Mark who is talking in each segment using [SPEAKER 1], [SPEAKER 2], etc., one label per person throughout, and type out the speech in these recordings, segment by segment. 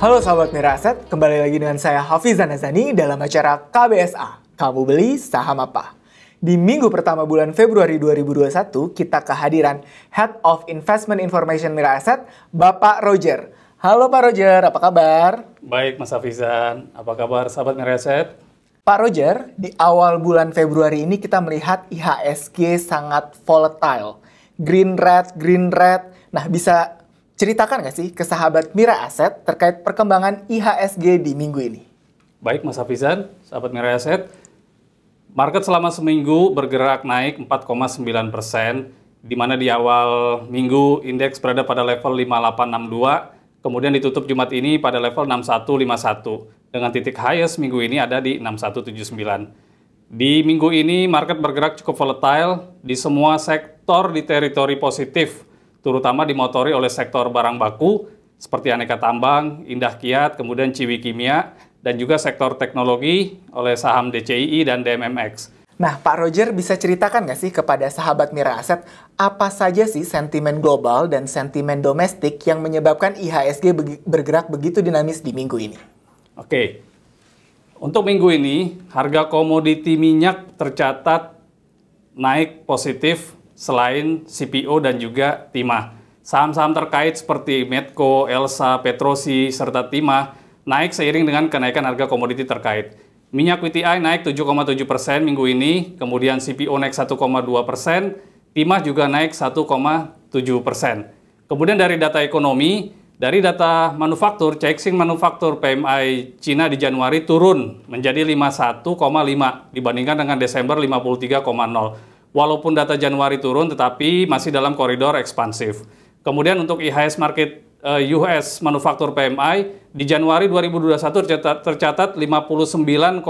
[SPEAKER 1] Halo sahabat Mira Aset, kembali lagi dengan saya Hafizan Nazani dalam acara KBSA. Kamu beli saham apa? Di minggu pertama bulan Februari 2021, kita kehadiran Head of Investment Information Mira Aset, Bapak Roger. Halo Pak Roger, apa kabar?
[SPEAKER 2] Baik Mas Hafizan, apa kabar sahabat Mira Aset?
[SPEAKER 1] Pak Roger, di awal bulan Februari ini kita melihat IHSG sangat volatile. Green red. Nah, bisa ceritakan nggak sih ke sahabat Mira Aset terkait perkembangan IHSG di minggu ini?
[SPEAKER 2] Baik Mas Hafizan, sahabat Mira Aset, market selama seminggu bergerak naik 4,9%, di mana di awal minggu indeks berada pada level 5862, kemudian ditutup Jumat ini pada level 6151, dengan titik highest minggu ini ada di 6179. Di minggu ini market bergerak cukup volatile di semua sektor di teritori positif, terutama dimotori oleh sektor barang baku seperti aneka tambang, Indah Kiat, kemudian Ciwi Kimia, dan juga sektor teknologi oleh saham DCII dan DMMX.
[SPEAKER 1] Nah, Pak Roger bisa ceritakan nggak sih kepada sahabat Mira Aset apa saja sih sentimen global dan sentimen domestik yang menyebabkan IHSG bergerak begitu dinamis di minggu ini?
[SPEAKER 2] Oke, untuk minggu ini harga komoditi minyak tercatat naik positif selain CPO dan juga timah. Saham-saham terkait seperti Medco, Elsa, Petrosi, serta timah naik seiring dengan kenaikan harga komoditi terkait. Minyak WTI naik 7,7% minggu ini, kemudian CPO naik 1,2%, timah juga naik 1,7%. Kemudian dari data ekonomi, dari data manufaktur, Caixin Manufaktur PMI Cina di Januari turun menjadi 51,5 dibandingkan dengan Desember 53,0. Walaupun data Januari turun, tetapi masih dalam koridor ekspansif. Kemudian untuk IHS Market US Manufaktur PMI, di Januari 2021 tercatat 59,2,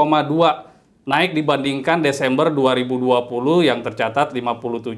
[SPEAKER 2] naik dibandingkan Desember 2020 yang tercatat 57,1.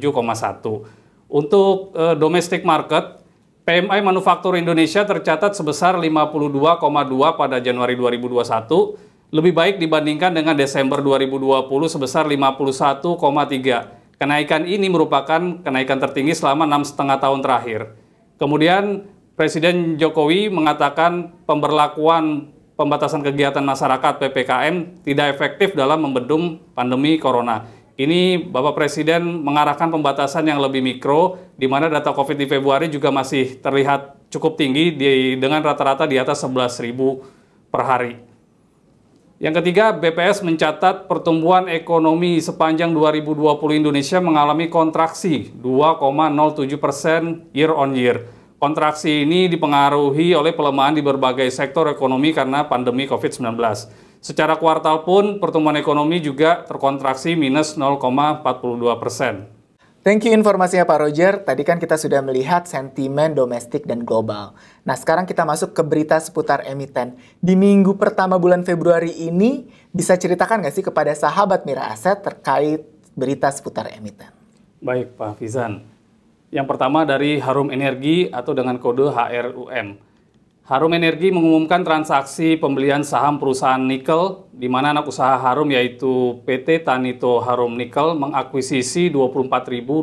[SPEAKER 2] Untuk domestic market, PMI Manufaktur Indonesia tercatat sebesar 52,2 pada Januari 2021, lebih baik dibandingkan dengan Desember 2020 sebesar 51,3. Kenaikan ini merupakan kenaikan tertinggi selama 6,5 tahun terakhir. Kemudian Presiden Jokowi mengatakan pemberlakuan pembatasan kegiatan masyarakat PPKM tidak efektif dalam membendung pandemi corona. Ini Bapak Presiden mengarahkan pembatasan yang lebih mikro, di mana data COVID di Februari juga masih terlihat cukup tinggi dengan rata-rata di atas 11.000 per hari. Yang ketiga, BPS mencatat pertumbuhan ekonomi sepanjang 2020 Indonesia mengalami kontraksi 2,07% year on year. Kontraksi ini dipengaruhi oleh pelemahan di berbagai sektor ekonomi karena pandemi COVID-19. Secara kuartal pun pertumbuhan ekonomi juga terkontraksi minus 0,42%.
[SPEAKER 1] Thank you informasinya Pak Roger. Tadi kan kita sudah melihat sentimen domestik dan global. Nah, sekarang kita masuk ke berita seputar emiten. Di minggu pertama bulan Februari ini, bisa ceritakan nggak sih kepada sahabat Mira Aset terkait berita seputar emiten?
[SPEAKER 2] Baik Pak Fizan. Yang pertama dari Harum Energi atau dengan kode HRUM. Harum Energi mengumumkan transaksi pembelian saham perusahaan nikel, di mana anak usaha Harum yaitu PT Tanito Harum Nikel mengakuisisi 24.287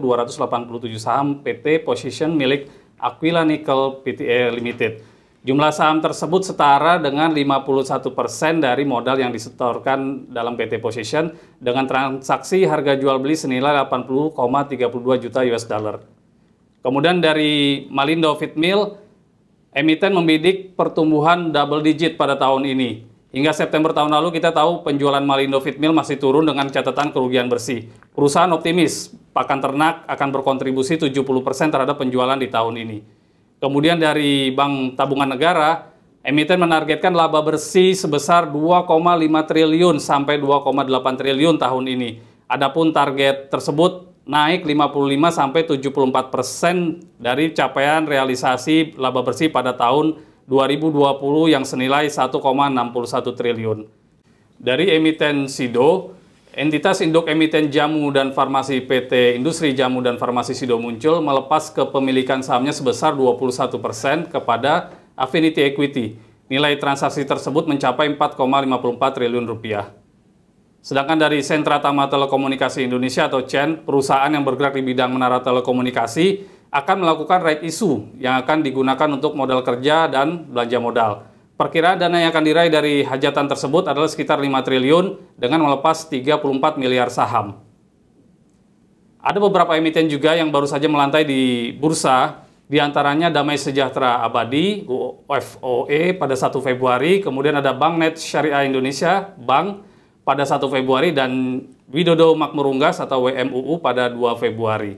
[SPEAKER 2] saham PT Position milik Aquila Nickel Pte Limited. Jumlah saham tersebut setara dengan 51% dari modal yang disetorkan dalam PT Position dengan transaksi harga jual beli senilai 80,32 juta US dollar. Kemudian dari Malindo Feedmill, emiten membidik pertumbuhan double digit pada tahun ini. Hingga September tahun lalu kita tahu penjualan Malindo Feedmill masih turun dengan catatan kerugian bersih. Perusahaan optimis pakan ternak akan berkontribusi 70% terhadap penjualan di tahun ini. Kemudian dari Bank Tabungan Negara, emiten menargetkan laba bersih sebesar 2,5 triliun sampai 2,8 triliun tahun ini. Adapun target tersebut naik 55 sampai 74% dari capaian realisasi laba bersih pada tahun 2020 yang senilai 1,61 triliun. Dari emiten SIDO, entitas induk emiten jamu dan farmasi PT Industri Jamu dan Farmasi SIDO muncul melepas kepemilikan sahamnya sebesar 21% kepada Affinity Equity. Nilai transaksi tersebut mencapai 4,54 triliun rupiah. Sedangkan dari Sentra Tama Telekomunikasi Indonesia atau CEN, perusahaan yang bergerak di bidang menara telekomunikasi, akan melakukan right issue yang akan digunakan untuk modal kerja dan belanja modal. Perkiraan dana yang akan diraih dari hajatan tersebut adalah sekitar 5 triliun dengan melepas 34 miliar saham. Ada beberapa emiten juga yang baru saja melantai di bursa, di antaranya Damai Sejahtera Abadi, UFOE pada 1 Februari, kemudian ada Banknet Syariah Indonesia, Bank, pada 1 Februari, dan Widodo Makmur Unggas atau WMUU pada 2 Februari.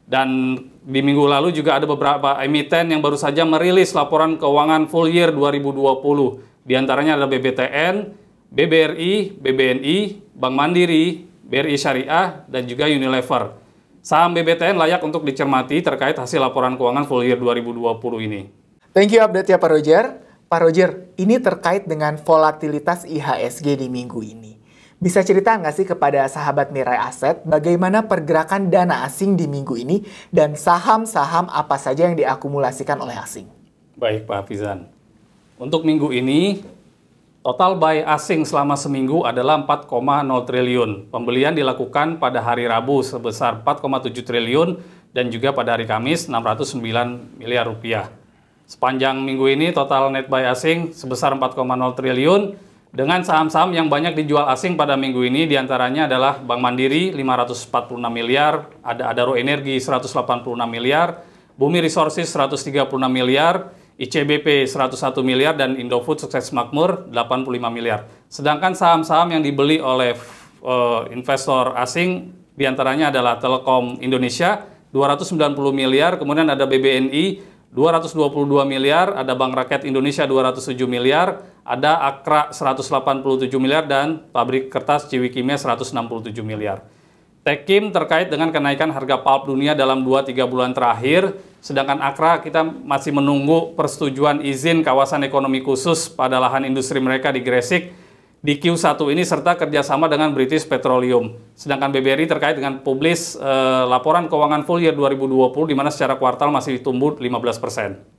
[SPEAKER 2] Dan di minggu lalu juga ada beberapa emiten yang baru saja merilis laporan keuangan full year 2020. Di antaranya ada BBTN, BBRI, BBNI, Bank Mandiri, BRI Syariah, dan juga Unilever. Saham BBTN layak untuk dicermati terkait hasil laporan keuangan full year 2020 ini.
[SPEAKER 1] Thank you update ya Pak Roger. Pak Roger, ini terkait dengan volatilitas IHSG di minggu ini. Bisa cerita nggak sih kepada sahabat Mirai Aset bagaimana pergerakan dana asing di minggu ini dan saham-saham apa saja yang diakumulasikan oleh asing?
[SPEAKER 2] Baik Pak Hafizan. Untuk minggu ini, total buy asing selama seminggu adalah 4,0 triliun. Pembelian dilakukan pada hari Rabu sebesar 4,7 triliun dan juga pada hari Kamis 609 miliar rupiah. Sepanjang minggu ini total net buy asing sebesar 4,0 triliun dengan saham-saham yang banyak dijual asing pada minggu ini diantaranya adalah Bank Mandiri 546 miliar, ada Adaro Energi 186 miliar, Bumi Resources 136 miliar, ICBP 101 miliar, dan Indofood Sukses Makmur 85 miliar. Sedangkan saham-saham yang dibeli oleh investor asing diantaranya adalah Telekom Indonesia 290 miliar, kemudian ada BBNI 222 miliar, ada Bank Rakyat Indonesia 207 miliar, ada Akra 187 miliar, dan Pabrik Kertas Ciwi Kimia 167 miliar. Tekim terkait dengan kenaikan harga pulp dunia dalam 2-3 bulan terakhir, sedangkan Akra kita masih menunggu persetujuan izin kawasan ekonomi khusus pada lahan industri mereka di Gresik di Q1 ini serta kerjasama dengan British Petroleum. Sedangkan BBRI terkait dengan publis laporan keuangan full year 2020 di mana secara kuartal masih tumbuh 15%.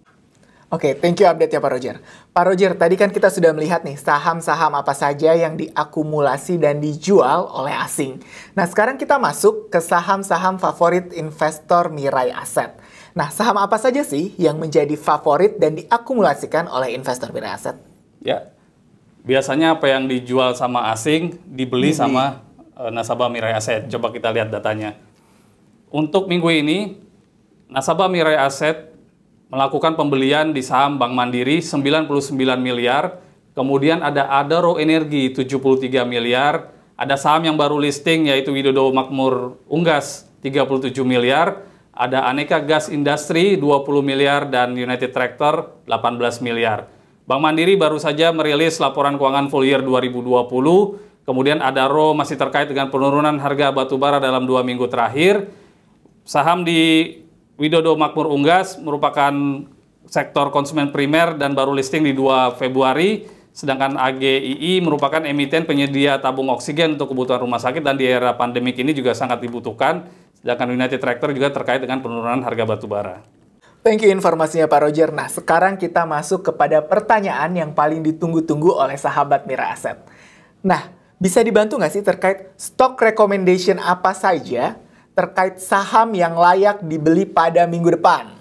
[SPEAKER 1] Oke, thank you update ya Pak Roger. Pak Roger, tadi kan kita sudah melihat nih saham-saham apa saja yang diakumulasi dan dijual oleh asing. Nah, sekarang kita masuk ke saham-saham favorit investor Mirai Aset. Nah, saham apa saja sih yang menjadi favorit dan diakumulasikan oleh investor Mirai Aset?
[SPEAKER 2] Ya, biasanya apa yang dijual sama asing dibeli sama nasabah Mirai Aset. Coba kita lihat datanya. Untuk minggu ini, nasabah Mirai Aset melakukan pembelian di saham Bank Mandiri 99 miliar, kemudian ada Adaro Energi 73 miliar, ada saham yang baru listing yaitu Widodo Makmur Unggas 37 miliar, ada Aneka Gas Industri 20 miliar, dan United Tractor 18 miliar. Bank Mandiri baru saja merilis laporan keuangan full year 2020, kemudian Adaro masih terkait dengan penurunan harga batubara dalam 2 minggu terakhir. Saham di Widodo Makmur Unggas merupakan sektor konsumen primer dan baru listing di 2 Februari, sedangkan AGII merupakan emiten penyedia tabung oksigen untuk kebutuhan rumah sakit dan di era pandemik ini juga sangat dibutuhkan, sedangkan United Tractor juga terkait dengan penurunan harga batubara.
[SPEAKER 1] Thank you informasinya Pak Roger. Nah, sekarang kita masuk kepada pertanyaan yang paling ditunggu-tunggu oleh sahabat Mirai Aset. Nah, bisa dibantu nggak sih terkait stock recommendation apa saja terkait saham yang layak dibeli pada minggu depan?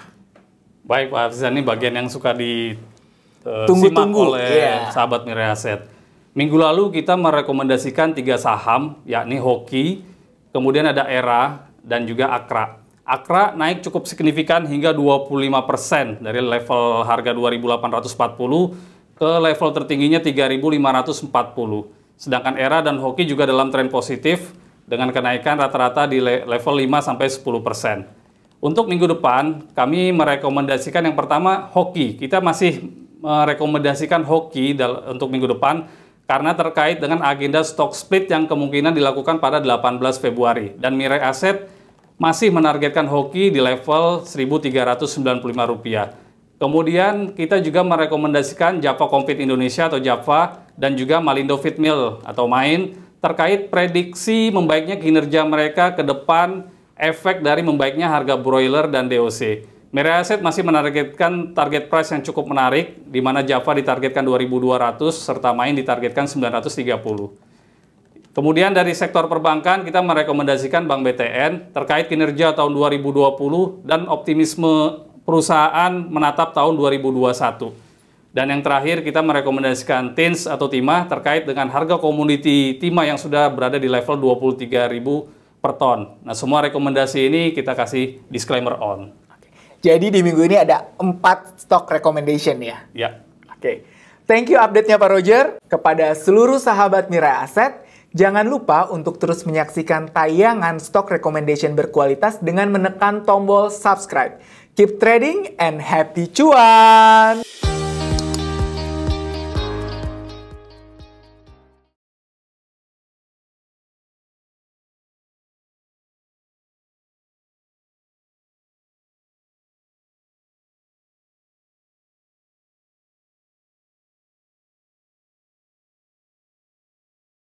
[SPEAKER 2] Baik Pak Hafizan, ini bagian yang suka disimak oleh sahabat Mirai Aset. Minggu lalu kita merekomendasikan 3 saham, yakni Hoki, kemudian ada Era, dan juga Akra. Akra naik cukup signifikan hingga 25% dari level harga 2.840 ke level tertingginya 3.540. Sedangkan Era dan Hoki juga dalam tren positif dengan kenaikan rata-rata di level 5-10%. Untuk minggu depan, kami merekomendasikan yang pertama Hoki. Kita masih merekomendasikan Hoki untuk minggu depan karena terkait dengan agenda stock split yang kemungkinan dilakukan pada 18 Februari. Dan Mirai Aset masih menargetkan Hoki di level Rp1.395. Kemudian kita juga merekomendasikan Java Compete Indonesia atau Java dan juga Malindo Feedmill atau Main terkait prediksi membaiknya kinerja mereka ke depan efek dari membaiknya harga broiler dan DOC. Mirai Aset masih menargetkan target price yang cukup menarik, di mana Java ditargetkan 2.200 serta Main ditargetkan 930. Kemudian dari sektor perbankan kita merekomendasikan Bank BTN terkait kinerja tahun 2020 dan optimisme perusahaan menatap tahun 2021. Dan yang terakhir kita merekomendasikan TINS atau timah terkait dengan harga komoditi timah yang sudah berada di level 23.000 per ton. Nah, semua rekomendasi ini kita kasih disclaimer on.
[SPEAKER 1] Jadi di minggu ini ada 4 stock recommendation ya?
[SPEAKER 2] Ya.
[SPEAKER 1] Oke. Thank you update-nya Pak Roger. Kepada seluruh sahabat Mirai Aset, jangan lupa untuk terus menyaksikan tayangan stock recommendation berkualitas dengan menekan tombol subscribe. Keep trading and happy cuan!